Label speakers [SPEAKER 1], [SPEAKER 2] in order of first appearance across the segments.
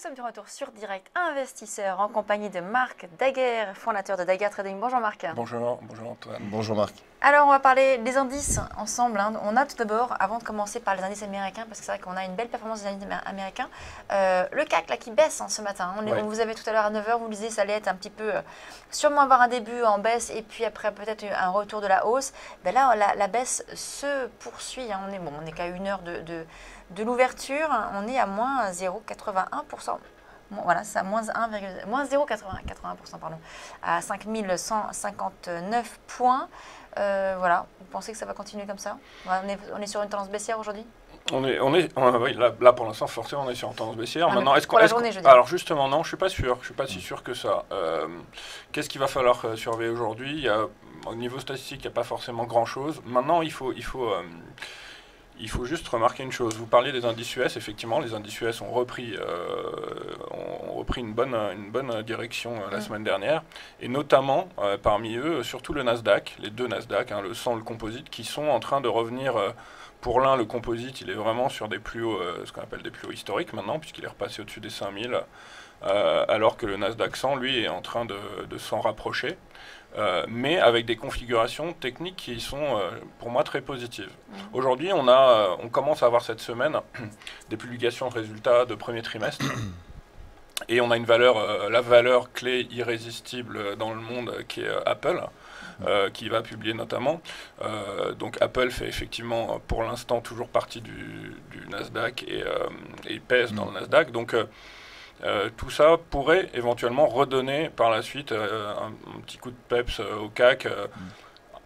[SPEAKER 1] sommes de retour sur Direct Investisseur en compagnie de Marc Daguerre, fondateur de Daguerre Trading. Bonjour Marc.
[SPEAKER 2] Bonjour Antoine.
[SPEAKER 3] Bonjour Marc.
[SPEAKER 1] Alors on va parler des indices ensemble. On a tout d'abord, avant de commencer par les indices américains, parce que c'est vrai qu'on a une belle performance des indices américains, le CAC là, qui baisse ce matin. On vous avait tout à l'heure à 9 h, vous disiez que ça allait être un petit peu, sûrement avoir un début en baisse et puis après peut-être un retour de la hausse. Ben là, la baisse se poursuit. On est qu'à 1 heure de l'ouverture, on est à moins 0,81%. Voilà, c'est à moins 0,81%, pardon, à 5159 points. Voilà, vous pensez que ça va continuer comme ça? On est sur une tendance baissière aujourd'hui?
[SPEAKER 2] Oui, là pour l'instant, forcément, on est sur une tendance baissière. Maintenant, alors justement, non, je suis pas sûr. Je suis pas si sûr que ça. Qu'est-ce qu'il va falloir surveiller aujourd'hui? Au niveau statistique, il n'y a pas forcément grand-chose. Maintenant, il faut juste remarquer une chose. Vous parliez des indices US, effectivement, les indices US ont repris une bonne direction la semaine dernière, et notamment parmi eux, surtout le Nasdaq, les deux Nasdaq, le 100 et le composite, qui sont en train de revenir. Pour l'un, le composite, il est vraiment sur des plus hauts, ce qu'on appelle des plus hauts historiques maintenant, puisqu'il est repassé au-dessus des 5000, alors que le Nasdaq 100, lui, est en train de s'en rapprocher. Mais avec des configurations techniques qui sont, pour moi, très positives. Aujourd'hui, on commence à avoir cette semaine des publications de résultats de premier trimestre. Et on a la valeur clé irrésistible dans le monde qui est Apple, qui va publier notamment. Donc Apple fait effectivement, pour l'instant, toujours partie du Nasdaq et pèse dans le Nasdaq. Donc tout ça pourrait éventuellement redonner par la suite un petit coup de peps au CAC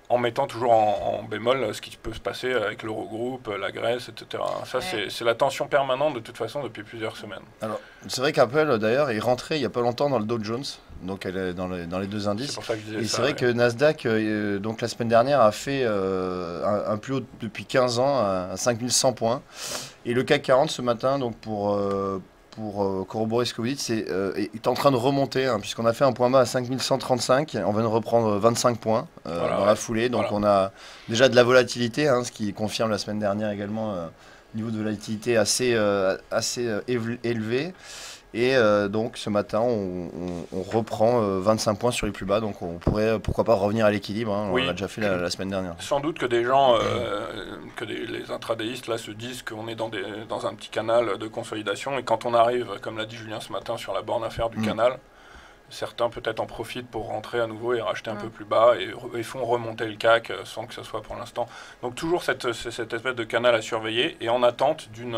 [SPEAKER 2] en mettant toujours en bémol ce qui peut se passer avec l'Eurogroupe, la Grèce, etc. Ça, c'est la tension permanente de toute façon depuis plusieurs semaines.
[SPEAKER 3] Alors, c'est vrai qu'Apple, d'ailleurs, est rentré il n'y a pas longtemps dans le Dow Jones, donc elle est dans les deux indices.
[SPEAKER 2] C'est pour ça que je disais ça.
[SPEAKER 3] Et c'est vrai que Nasdaq, donc la semaine dernière, a fait un plus haut depuis 15 ans à 5100 points. Et le CAC 40 ce matin, donc pour corroborer ce que vous dites, est en train de remonter, puisqu'on a fait un point bas à 5135, on vient de reprendre 25 points dans la foulée, donc on a déjà de la volatilité, ce qui confirme la semaine dernière également niveau de volatilité assez élevé. Et donc ce matin, on reprend 25 points sur les plus bas, donc on pourrait pourquoi pas revenir à l'équilibre. On l'a déjà fait la semaine dernière.
[SPEAKER 2] Sans doute que des gens, les intradéistes là se disent qu'on est dans un petit canal de consolidation, et quand on arrive, comme l'a dit Julien ce matin, sur la borne inférieure du canal, certains peut-être en profitent pour rentrer à nouveau et racheter un peu plus bas et font remonter le CAC sans que ce soit pour l'instant. Donc toujours cette espèce de canal à surveiller, et en attente d'une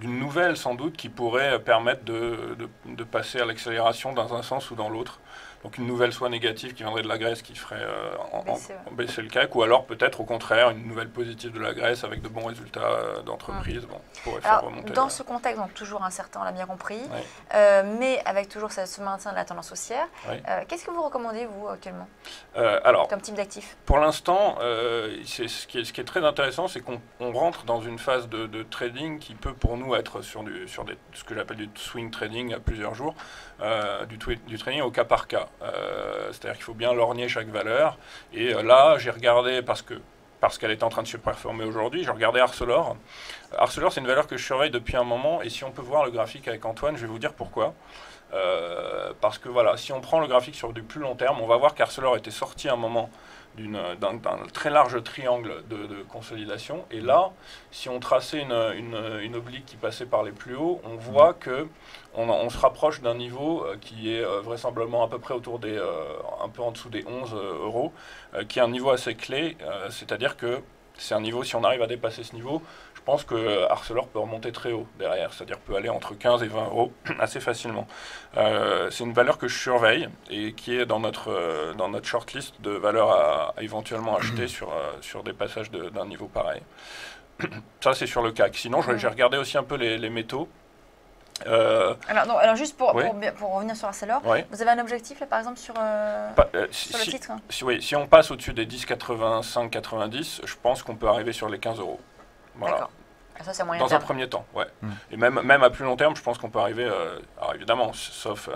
[SPEAKER 2] nouvelle sans doute qui pourrait permettre de passer à l'accélération dans un sens ou dans l'autre. Donc une nouvelle soit négative qui viendrait de la Grèce qui ferait baisser le CAC, ou alors peut-être au contraire une nouvelle positive de la Grèce avec de bons résultats d'entreprise pourrait faire remonter.
[SPEAKER 1] Dans ce contexte, donc toujours incertain, on l'a bien compris, mais avec toujours ce maintien de la tendance haussière, qu'est-ce que vous recommandez vous actuellement comme type d'actif?
[SPEAKER 2] Pour l'instant, ce qui est très intéressant, c'est qu'on rentre dans une phase de trading qui peut pour nous être sur ce que j'appelle du swing trading à plusieurs jours, du trading au cas par cas. C'est-à-dire qu'il faut bien lorgner chaque valeur. Et là, j'ai regardé, parce qu'elle est en train de se performer aujourd'hui, j'ai regardé Arcelor. Arcelor, c'est une valeur que je surveille depuis un moment, et si on peut voir le graphique avec Antoine, je vais vous dire pourquoi. Parce que voilà, si on prend le graphique sur du plus long terme, on va voir qu'Arcelor était sorti à un moment d'un très large triangle de consolidation, et là, si on traçait une oblique qui passait par les plus hauts, on voit que on se rapproche d'un niveau qui est vraisemblablement à peu près autour un peu en dessous des 11 euros, qui est un niveau assez clé, c'est-à-dire que c'est un niveau, si on arrive à dépasser ce niveau, je pense que Arcelor peut remonter très haut derrière, c'est-à-dire peut aller entre 15 et 20 euros assez facilement. C'est une valeur que je surveille et qui est dans notre shortlist de valeurs à éventuellement acheter sur des passages d'un niveau pareil. Ça, c'est sur le CAC. Sinon, j'ai regardé aussi un peu les métaux.
[SPEAKER 1] Alors juste pour revenir sur Arcelor, vous avez un objectif là par exemple sur le titre
[SPEAKER 2] si on passe au-dessus des 10,85-90, je pense qu'on peut arriver sur les 15 euros. Voilà.
[SPEAKER 1] Ça, c'est moyen
[SPEAKER 2] Dans
[SPEAKER 1] terme.
[SPEAKER 2] un premier temps, ouais. Et même à plus long terme, je pense qu'on peut arriver, alors évidemment, sauf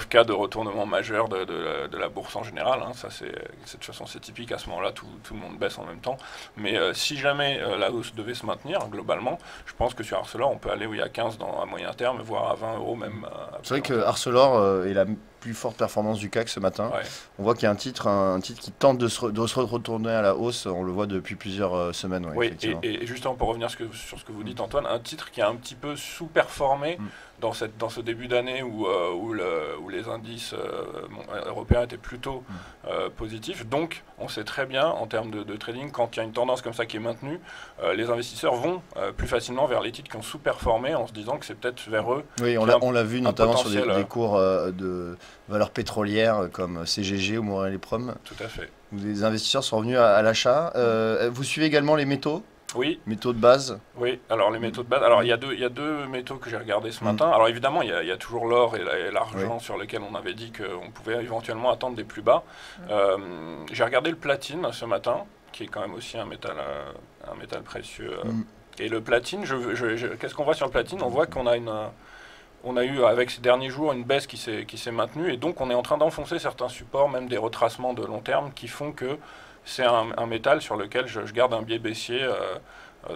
[SPEAKER 2] cas de retournement majeur de la bourse en général, hein, ça de toute façon c'est typique, à ce moment-là tout le monde baisse en même temps, mais si jamais la hausse devait se maintenir globalement, je pense que sur Arcelor on peut aller à 15 à moyen terme, voire à 20 euros même.
[SPEAKER 3] C'est vrai que Arcelor est la plus forte performance du CAC ce matin.
[SPEAKER 2] Ouais.
[SPEAKER 3] On voit qu'il y a un titre qui tente de se retourner à la hausse, on le voit depuis plusieurs semaines. Ouais,
[SPEAKER 2] oui, et justement pour revenir sur ce que vous dites Antoine, un titre qui a un petit peu sous-performé dans ce début d'année où les indices européens étaient plutôt positifs. Donc on sait très bien en termes de trading, quand il y a une tendance comme ça qui est maintenue, les investisseurs vont plus facilement vers les titres qui ont sous-performé en se disant que c'est peut-être vers eux.
[SPEAKER 3] Oui, on l'a vu notamment sur des cours de valeurs pétrolières comme CGG ou Maurel & Prom.
[SPEAKER 2] Tout à fait.
[SPEAKER 3] Où les investisseurs sont revenus à l'achat. Vous suivez également les métaux?
[SPEAKER 2] Oui.
[SPEAKER 3] Métaux de base?
[SPEAKER 2] Oui, alors les métaux de base. Alors il y a deux métaux que j'ai regardés ce matin. Alors évidemment, il y a toujours l'or et l'argent sur lesquels on avait dit qu'on pouvait éventuellement attendre des plus bas. J'ai regardé le platine ce matin, qui est quand même aussi un métal précieux. Et le platine, qu'est-ce qu'on voit sur le platine? On voit qu'on a on a eu avec ces derniers jours une baisse qui s'est maintenue, et donc on est en train d'enfoncer certains supports, même des retracements de long terme, qui font que c'est un métal sur lequel je garde un biais baissier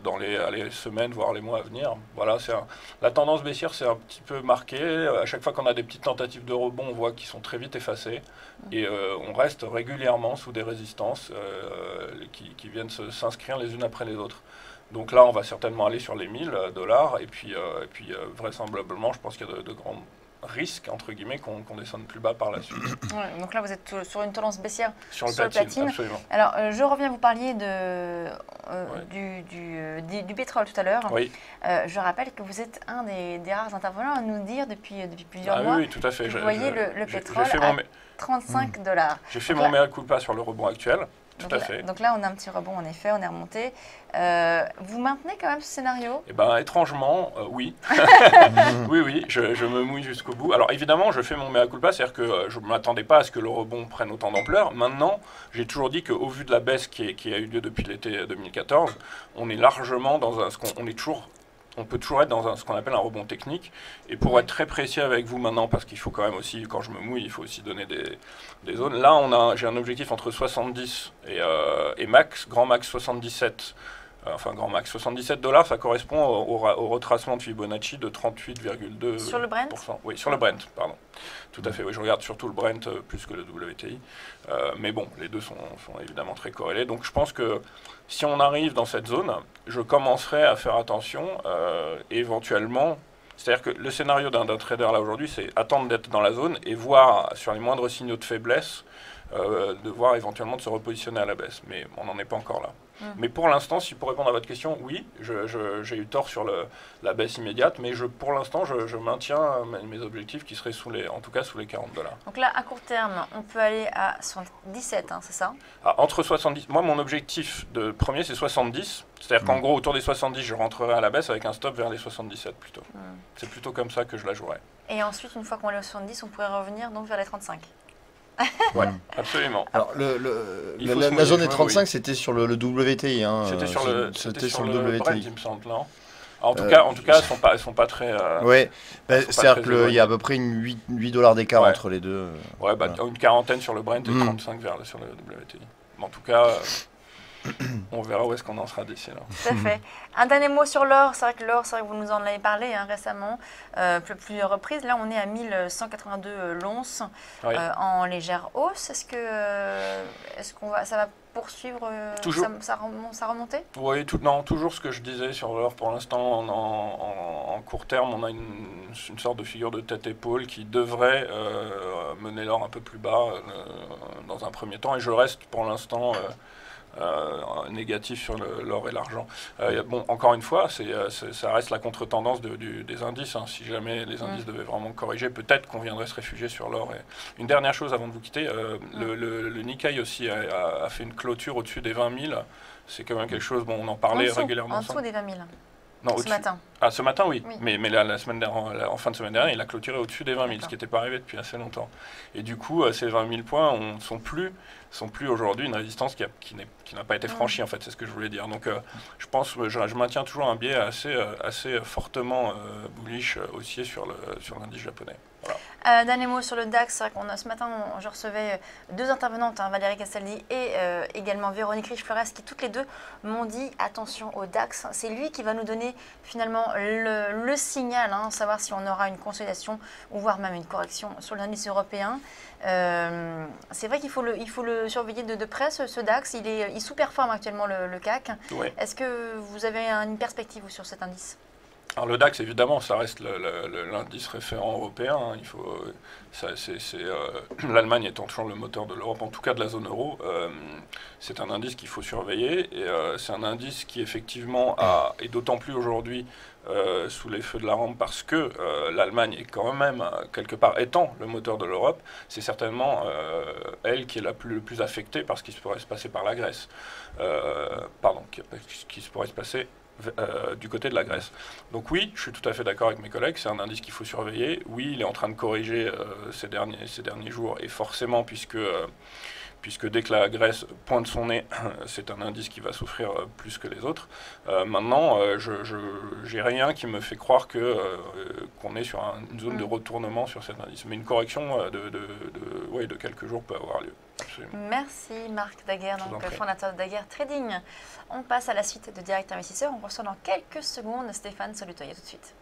[SPEAKER 2] dans les semaines, voire les mois à venir. Voilà, la tendance baissière s'est un petit peu marquée. À chaque fois qu'on a des petites tentatives de rebond, on voit qu'ils sont très vite effacés. Et on reste régulièrement sous des résistances qui viennent s'inscrire les unes après les autres. Donc là, on va certainement aller sur les $1000, et puis vraisemblablement, je pense qu'il y a de grands risques, entre guillemets, qu'on descende plus bas par la suite.
[SPEAKER 1] Ouais, donc là, vous êtes sur une tendance baissière
[SPEAKER 2] sur le platine. Absolument.
[SPEAKER 1] Alors, je reviens, vous parliez du pétrole tout à l'heure.
[SPEAKER 2] Oui.
[SPEAKER 1] Je rappelle que vous êtes un des rares intervenants à nous dire depuis plusieurs mois
[SPEAKER 2] oui, tout à fait.
[SPEAKER 1] Vous voyez le pétrole à $35.
[SPEAKER 2] J'ai fait mon mea culpa sur le rebond actuel. Tout à fait.
[SPEAKER 1] Donc là, on a un petit rebond, en effet, on est remonté. Vous maintenez quand même ce scénario?
[SPEAKER 2] Eh bien, étrangement, oui. oui, je me mouille jusqu'au bout. Alors, évidemment, je fais mon mea culpa, c'est-à-dire que je ne m'attendais pas à ce que le rebond prenne autant d'ampleur. Maintenant, j'ai toujours dit qu'au vu de la baisse qui a eu lieu depuis l'été 2014, on est largement dans on peut toujours être dans ce qu'on appelle un rebond technique. Et pour être très précis avec vous maintenant, parce qu'il faut quand même aussi, quand je me mouille, il faut aussi donner des zones. Là, j'ai un objectif entre 70 et max, grand max 77. Grand max $77, ça correspond au retracement de Fibonacci de 38,2%.
[SPEAKER 1] Sur le Brent?
[SPEAKER 2] Oui, sur le Brent, pardon. Tout à fait, oui, je regarde surtout le Brent plus que le WTI. Mais bon, les deux sont évidemment très corrélés. Donc je pense que si on arrive dans cette zone, je commencerai à faire attention éventuellement. C'est-à-dire que le scénario d'un trader là aujourd'hui, c'est attendre d'être dans la zone et voir sur les moindres signaux de faiblesse, de voir éventuellement de se repositionner à la baisse. Mais on n'en est pas encore là. Mais pour l'instant, pour répondre à votre question, oui, j'ai eu tort sur la baisse immédiate, mais pour l'instant, je maintiens mes objectifs qui seraient en tout cas sous les $40.
[SPEAKER 1] Donc là, à court terme, on peut aller à 77, c'est ça?
[SPEAKER 2] Entre 70, moi mon objectif premier c'est 70, c'est-à-dire qu'en gros autour des 70 je rentrerai à la baisse avec un stop vers les 77 plutôt. C'est plutôt comme ça que je la jouerai.
[SPEAKER 1] Et ensuite, une fois qu'on est aux 70, on pourrait revenir donc vers les 35.
[SPEAKER 2] Oui, absolument.
[SPEAKER 3] Alors, la zone des 35, c'était sur le WTI. Hein,
[SPEAKER 2] c'était sur le
[SPEAKER 3] WTI.
[SPEAKER 2] Brent, il me semble, non? En tout cas, elles sont pas très.
[SPEAKER 3] Oui, c'est-à-dire qu'il y a à peu près $8 d'écart entre les deux.
[SPEAKER 2] Ouais, une quarantaine sur le Brent et 35 sur le WTI. Mais en tout cas, on verra où est-ce qu'on en sera d'ici là.
[SPEAKER 1] Tout à fait. Un dernier mot sur l'or. C'est vrai que l'or, vous nous en avez parlé récemment, plusieurs reprises. Là, on est à 1182 l'once en légère hausse. Est-ce que ça va poursuivre sa remontée?
[SPEAKER 2] Oui, toujours ce que je disais sur l'or pour l'instant. En court terme, on a une sorte de figure de tête-épaule qui devrait mener l'or un peu plus bas dans un premier temps. Et je reste pour l'instant négatif sur l'or et l'argent. Encore une fois, ça reste la contre-tendance des indices. Si jamais les indices devaient vraiment corriger, peut-être qu'on viendrait se réfugier sur l'or. Une dernière chose avant de vous quitter, le Nikkei aussi a fait une clôture au-dessus des 20 000. C'est quand même quelque chose, on en parlait régulièrement.
[SPEAKER 1] En dessous des 20 000.
[SPEAKER 2] Non,
[SPEAKER 1] ce matin.
[SPEAKER 2] Ah, ce matin, oui.
[SPEAKER 1] Oui.
[SPEAKER 2] Mais en fin de semaine dernière, il a clôturé au-dessus des 20 000, ce qui n'était pas arrivé depuis assez longtemps. Et du coup, ces 20 000 points sont plus aujourd'hui une résistance qui n'a pas été franchie, en fait, c'est ce que je voulais dire. Donc, je pense, je maintiens toujours un biais assez fortement bullish haussier sur l'indice japonais. Voilà.
[SPEAKER 1] Dernier mot sur le DAX. Ce matin, je recevais deux intervenantes, Valérie Castaldi et également Véronique Riche-Flores, qui toutes les deux m'ont dit attention au DAX. C'est lui qui va nous donner finalement le signal, savoir si on aura une consolidation ou voire même une correction sur l'indice européen. C'est vrai qu'il faut le surveiller de près, ce DAX. Il sous-performe actuellement le CAC.
[SPEAKER 2] Oui.
[SPEAKER 1] Est-ce que vous avez une perspective sur cet indice ?
[SPEAKER 2] Alors le DAX, évidemment, ça reste l'indice référent européen. L'Allemagne étant toujours le moteur de l'Europe, en tout cas de la zone euro. C'est un indice qu'il faut surveiller. Et c'est un indice qui, effectivement, est d'autant plus aujourd'hui sous les feux de la rampe parce que l'Allemagne est quand même, quelque part, étant le moteur de l'Europe, c'est certainement elle qui est le plus affectée par ce qui se pourrait se passer par la Grèce. Qui se pourrait se passer du côté de la Grèce. Donc oui, je suis tout à fait d'accord avec mes collègues, c'est un indice qu'il faut surveiller. Oui, il est en train de corriger ces derniers jours, et forcément, puisque dès que la Grèce pointe son nez, c'est un indice qui va souffrir plus que les autres. Maintenant, j'ai rien qui me fait croire qu'on est sur une zone de retournement sur cet indice. Mais une correction de quelques jours peut avoir lieu. Absolument.
[SPEAKER 1] Merci Marc Daguerre, fondateur de Daguerre Trading. On passe à la suite de Direct Investisseur. On reçoit dans quelques secondes Stéphane Solutoy. À tout de suite.